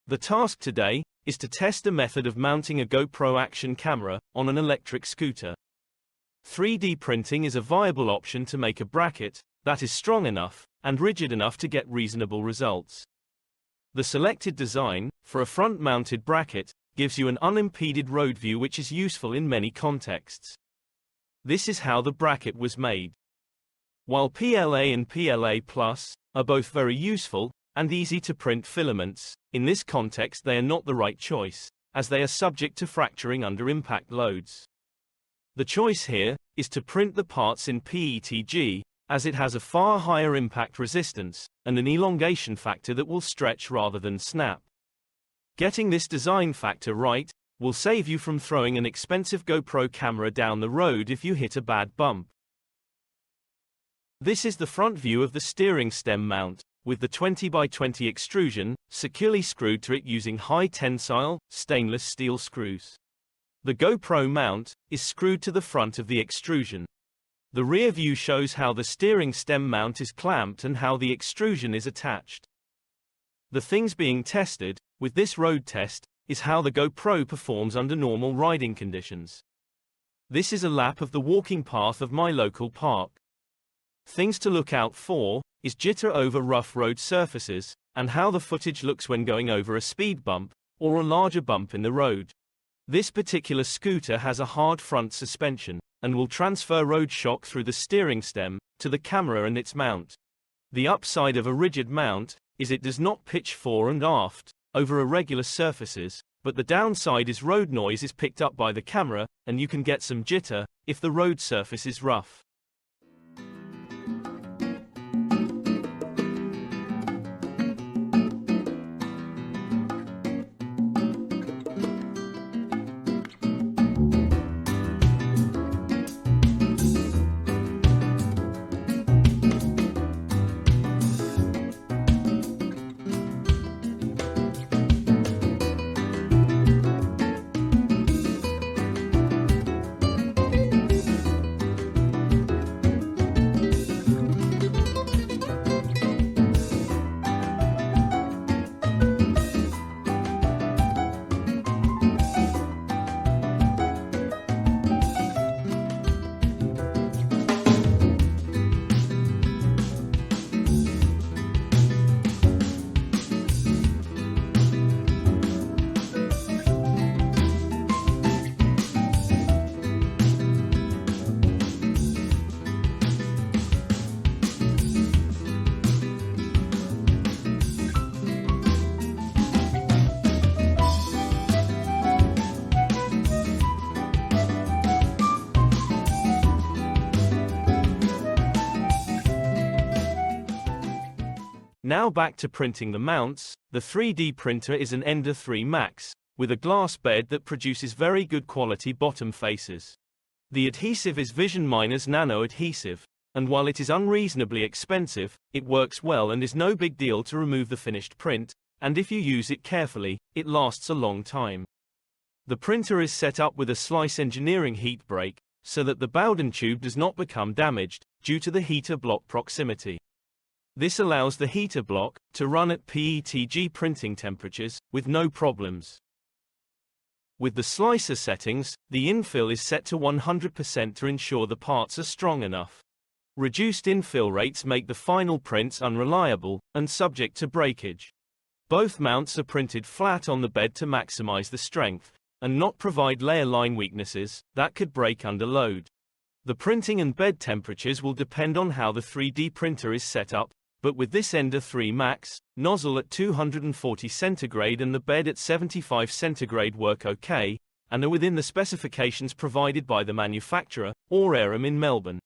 The task today is to test a method of mounting a GoPro action camera on an electric scooter. 3D printing is a viable option to make a bracket that is strong enough and rigid enough to get reasonable results. The selected design for a front-mounted bracket gives you an unimpeded road view, which is useful in many contexts. This is how the bracket was made. While PLA and PLA Plus are both very useful and easy to print filaments, in this context they are not the right choice, as they are subject to fracturing under impact loads. The choice here is to print the parts in PETG, as it has a far higher impact resistance and an elongation factor that will stretch rather than snap. Getting this design factor right will save you from throwing an expensive GoPro camera down the road if you hit a bad bump. This is the front view of the steering stem mount, with the 20x20 extrusion securely screwed to it using high-tensile, stainless steel screws. The GoPro mount is screwed to the front of the extrusion. The rear view shows how the steering stem mount is clamped and how the extrusion is attached. The things being tested with this road test is how the GoPro performs under normal riding conditions. This is a lap of the walking path of my local park. Things to look out for is jitter over rough road surfaces, and how the footage looks when going over a speed bump or a larger bump in the road. This particular scooter has a hard front suspension and will transfer road shock through the steering stem to the camera and its mount. The upside of a rigid mount is it does not pitch fore and aft over irregular surfaces, but the downside is road noise is picked up by the camera, and you can get some jitter if the road surface is rough. Now back to printing the mounts. The 3D printer is an Ender 3 Max, with a glass bed that produces very good quality bottom faces. The adhesive is Vision Miners nano adhesive, and while it is unreasonably expensive, it works well and is no big deal to remove the finished print, and if you use it carefully, it lasts a long time. The printer is set up with a Slice Engineering heat break, so that the Bowden tube does not become damaged, due to the heater block proximity. This allows the heater block to run at PETG printing temperatures with no problems. With the slicer settings, the infill is set to 100% to ensure the parts are strong enough. Reduced infill rates make the final prints unreliable and subject to breakage. Both mounts are printed flat on the bed to maximize the strength and not provide layer line weaknesses that could break under load. The printing and bed temperatures will depend on how the 3D printer is set up, but with this Ender 3 Max, nozzle at 240 centigrade and the bed at 75 centigrade work okay, and are within the specifications provided by the manufacturer, or Aram in Melbourne.